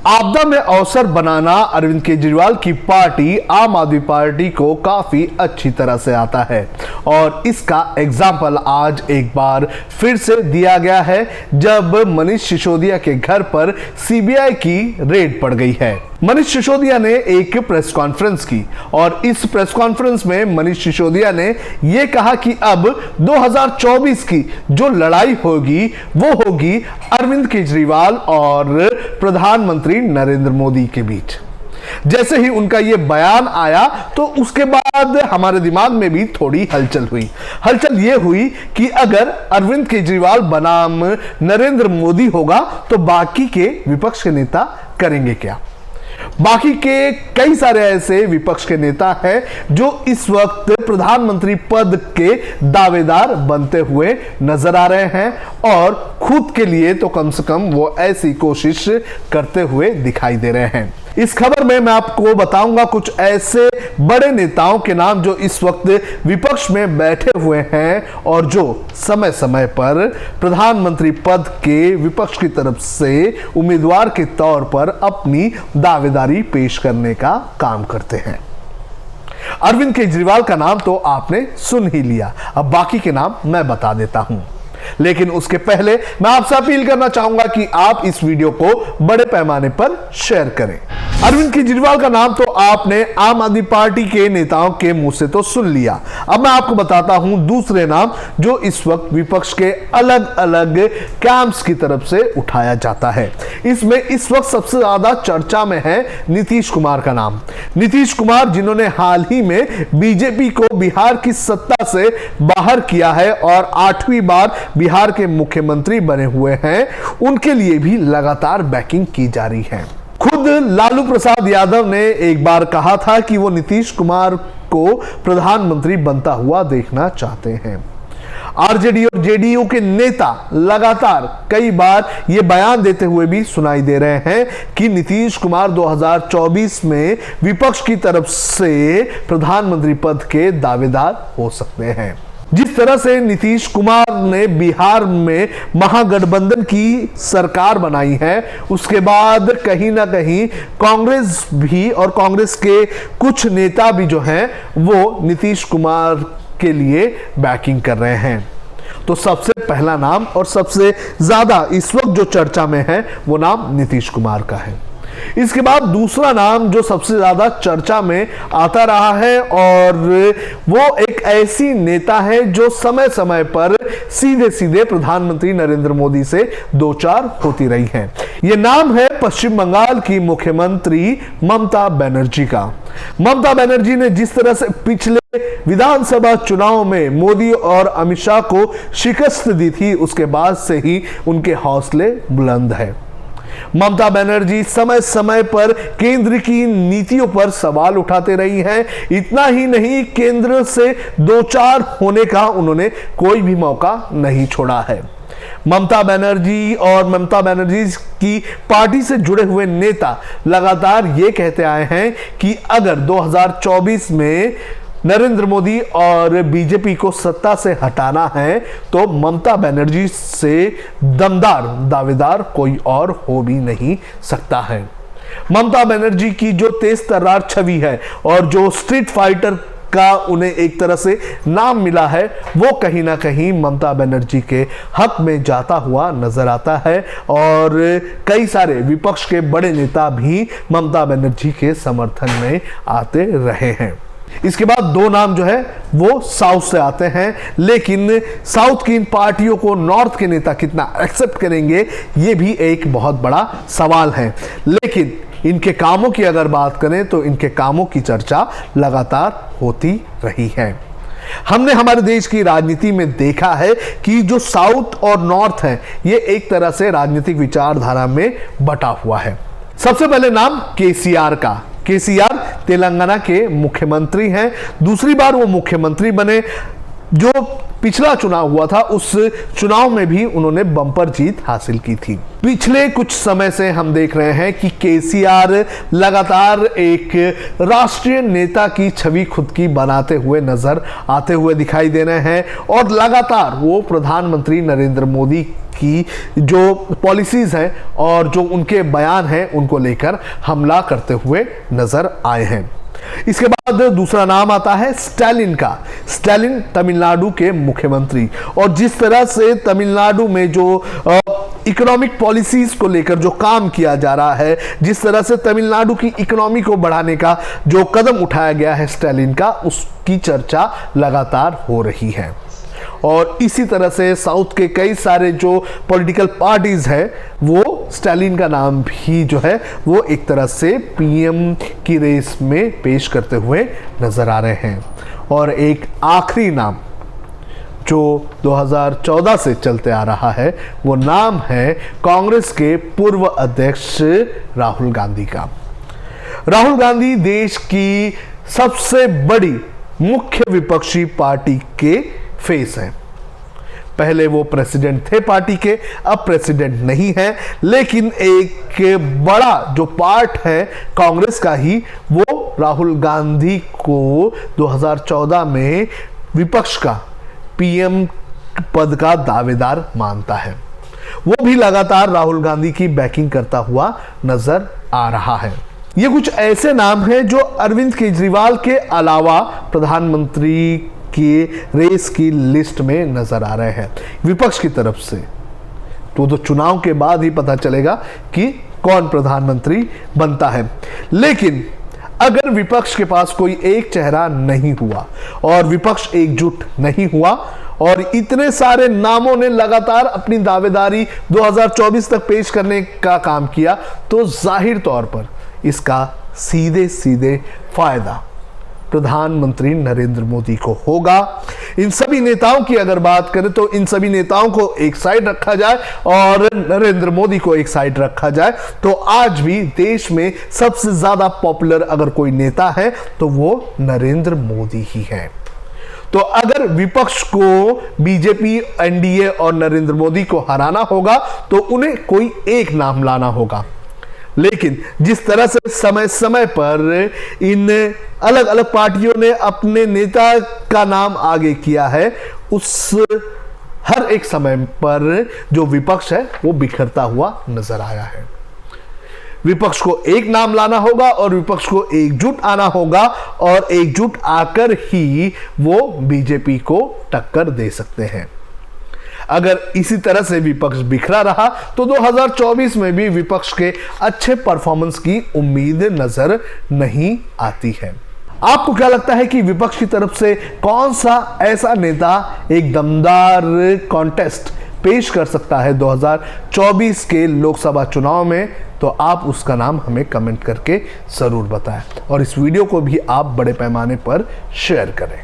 आपदा में अवसर बनाना अरविंद केजरीवाल की पार्टी आम आदमी पार्टी को काफी अच्छी तरह से आता है और इसका एग्जाम्पल आज एक बार फिर से दिया गया है जब मनीष सिसोदिया के घर पर सीबीआई की रेड पड़ गई है। मनीष सिसोदिया ने एक प्रेस कॉन्फ्रेंस की और इस प्रेस कॉन्फ्रेंस में मनीष सिसोदिया ने यह कहा कि अब 2024 की जो लड़ाई होगी वो होगी अरविंद केजरीवाल और प्रधानमंत्री नरेंद्र मोदी के बीच। जैसे ही उनका यह बयान आया तो उसके बाद हमारे दिमाग में भी थोड़ी हलचल हुई। हलचल यह हुई कि अगर अरविंद केजरीवाल बनाम नरेंद्र मोदी होगा तो बाकी के विपक्ष के नेता करेंगे क्या। बाकी के कई सारे ऐसे विपक्ष के नेता हैं जो इस वक्त प्रधानमंत्री पद के दावेदार बनते हुए नजर आ रहे हैं और खुद के लिए तो कम से कम वो ऐसी कोशिश करते हुए दिखाई दे रहे हैं। इस खबर में मैं आपको बताऊंगा कुछ ऐसे बड़े नेताओं के नाम जो इस वक्त विपक्ष में बैठे हुए हैं और जो समय समय पर प्रधानमंत्री पद के विपक्ष की तरफ से उम्मीदवार के तौर पर अपनी दावेदारी पेश करने का काम करते हैं। अरविंद केजरीवाल का नाम तो आपने सुन ही लिया, अब बाकी के नाम मैं बता देता हूं। लेकिन उसके पहले मैं आपसे अपील करना चाहूंगा कि आप इस वीडियो को बड़े पैमाने पर शेयर करें। अरविंद केजरीवाल का नाम तो आपने आम आदमी पार्टी के नेताओं के मुंह से तो सुन लिया, अब मैं आपको बताता हूं दूसरे नाम जो इस वक्त विपक्ष के अलग अलग कैंप्स की तरफ से उठाया जाता है। इसमें इस वक्त सबसे ज्यादा चर्चा में है नीतीश कुमार का नाम। नीतीश कुमार जिन्होंने हाल ही में बीजेपी को बिहार की सत्ता से बाहर किया है और 8वीं बार बिहार के मुख्यमंत्री बने हुए हैं, उनके लिए भी लगातार बैकिंग की जा रही है। खुद लालू प्रसाद यादव ने एक बार कहा था कि वो नीतीश कुमार को प्रधानमंत्री बनता हुआ देखना चाहते हैं। आरजेडी और जेडीयू के नेता लगातार कई बार ये बयान देते हुए भी सुनाई दे रहे हैं कि नीतीश कुमार 2024 में विपक्ष की तरफ से प्रधानमंत्री पद के दावेदार हो सकते हैं। जिस तरह से नीतीश कुमार ने बिहार में महागठबंधन की सरकार बनाई है, उसके बाद कहीं ना कहीं कांग्रेस भी और कांग्रेस के कुछ नेता भी जो हैं वो नीतीश कुमार के लिए बैकिंग कर रहे हैं। तो सबसे पहला नाम और सबसे ज्यादा इस वक्त जो चर्चा में है वो नाम नीतीश कुमार का है। इसके बाद दूसरा नाम जो सबसे ज्यादा चर्चा में आता रहा है और वो एक ऐसी नेता है जो समय समय पर सीधे सीधे प्रधानमंत्री नरेंद्र मोदी से दो चार होती रही हैं। ये नाम है पश्चिम बंगाल की मुख्यमंत्री ममता बनर्जी का। ममता बनर्जी ने जिस तरह से पिछले विधानसभा चुनाव में मोदी और अमित शाह को शिकस्त दी थी, उसके बाद से ही उनके हौसले बुलंद है। ममता बनर्जी समय समय पर केंद्र की नीतियों पर सवाल उठाते रही हैं। इतना ही नहीं, केंद्र से दो चार होने का उन्होंने कोई भी मौका नहीं छोड़ा है। ममता बनर्जी और ममता बनर्जी की पार्टी से जुड़े हुए नेता लगातार ये कहते आए हैं कि अगर 2024 में नरेंद्र मोदी और बीजेपी को सत्ता से हटाना है तो ममता बनर्जी से दमदार दावेदार कोई और हो भी नहीं सकता है। ममता बनर्जी की जो तेज तर्रार छवि है और जो स्ट्रीट फाइटर का उन्हें एक तरह से नाम मिला है, वो कहीं ना कहीं ममता बनर्जी के हक में जाता हुआ नजर आता है और कई सारे विपक्ष के बड़े नेता भी ममता बनर्जी के समर्थन में आते रहे हैं। इसके बाद दो नाम जो है वो साउथ से आते हैं, लेकिन साउथ की इन पार्टियों को नॉर्थ के नेता कितना एक्सेप्ट करेंगे ये भी एक बहुत बड़ा सवाल है। लेकिन इनके कामों की अगर बात करें तो इनके कामों की चर्चा लगातार होती रही है। हमने हमारे देश की राजनीति में देखा है कि जो साउथ और नॉर्थ है ये एक तरह से राजनीतिक विचारधारा में बटा हुआ है। सबसे पहले नाम केसीआर का। केसीआर तेलंगाना के मुख्यमंत्री हैं, दूसरी बार वो मुख्यमंत्री बने। जो पिछला चुनाव हुआ था उस चुनाव में भी उन्होंने बम्पर जीत हासिल की थी। पिछले कुछ समय से हम देख रहे हैं कि केसीआर लगातार एक राष्ट्रीय नेता की छवि खुद की बनाते हुए नजर आते हुए दिखाई दे रहे हैं और लगातार वो प्रधानमंत्री नरेंद्र मोदी की जो पॉलिसीज हैं और जो उनके बयान हैं उनको लेकर हमला करते हुए नजर आए हैं। इसके बाद दूसरा नाम आता है स्टालिन का। स्टालिन तमिलनाडु के मुख्यमंत्री, और जिस तरह से तमिलनाडु में जो इकोनॉमिक पॉलिसीज को लेकर जो काम किया जा रहा है, जिस तरह से तमिलनाडु की इकोनॉमी को बढ़ाने का जो कदम उठाया गया है स्टालिन का, उसकी चर्चा लगातार हो रही है। और इसी तरह से साउथ के कई सारे जो पॉलिटिकल पार्टीज हैं वो स्टालिन का नाम भी जो है वो एक तरह से पीएम की रेस में पेश करते हुए नजर आ रहे हैं। और एक आखिरी नाम जो 2014 से चलते आ रहा है वो नाम है कांग्रेस के पूर्व अध्यक्ष राहुल गांधी का। राहुल गांधी देश की सबसे बड़ी मुख्य विपक्षी पार्टी के फेस हैं। पहले वो प्रेसिडेंट थे पार्टी के, अब प्रेसिडेंट नहीं है, लेकिन एक बड़ा जो पार्ट है कांग्रेस का ही वो राहुल गांधी को 2014 में विपक्ष का पीएम पद का दावेदार मानता है। वो भी लगातार राहुल गांधी की बैकिंग करता हुआ नजर आ रहा है। ये कुछ ऐसे नाम हैं जो अरविंद केजरीवाल के अलावा प्रधानमंत्री की रेस की लिस्ट में नजर आ रहे हैं विपक्ष की तरफ से। तो चुनाव के बाद ही पता चलेगा कि कौन प्रधानमंत्री बनता है। लेकिन अगर विपक्ष के पास कोई एक चेहरा नहीं हुआ और विपक्ष एकजुट नहीं हुआ और इतने सारे नामों ने लगातार अपनी दावेदारी 2024 तक पेश करने का काम किया, तो जाहिर तौर पर इसका सीधे सीधे फायदा प्रधानमंत्री नरेंद्र मोदी को होगा। इन सभी नेताओं की अगर बात करें तो इन सभी नेताओं को एक साइड रखा जाए और नरेंद्र मोदी को एक साइड रखा जाए तो आज भी देश में सबसे ज्यादा पॉपुलर अगर कोई नेता है तो वो नरेंद्र मोदी ही है। तो अगर विपक्ष को बीजेपी, एनडीए और नरेंद्र मोदी को हराना होगा तो उन्हें कोई एक नाम लाना होगा। लेकिन जिस तरह से समय समय पर इन अलग अलग पार्टियों ने अपने नेता का नाम आगे किया है, उस हर एक समय पर जो विपक्ष है वो बिखरता हुआ नजर आया है। विपक्ष को एक नाम लाना होगा और विपक्ष को एकजुट आना होगा और एकजुट आकर ही वो बीजेपी को टक्कर दे सकते हैं। अगर इसी तरह से विपक्ष बिखरा रहा तो 2024 में भी विपक्ष के अच्छे परफॉर्मेंस की उम्मीद नजर नहीं आती है। आपको क्या लगता है कि विपक्ष की तरफ से कौन सा ऐसा नेता एक दमदार कॉन्टेस्ट पेश कर सकता है 2024 के लोकसभा चुनाव में? तो आप उसका नाम हमें कमेंट करके जरूर बताएं और इस वीडियो को भी आप बड़े पैमाने पर शेयर करें।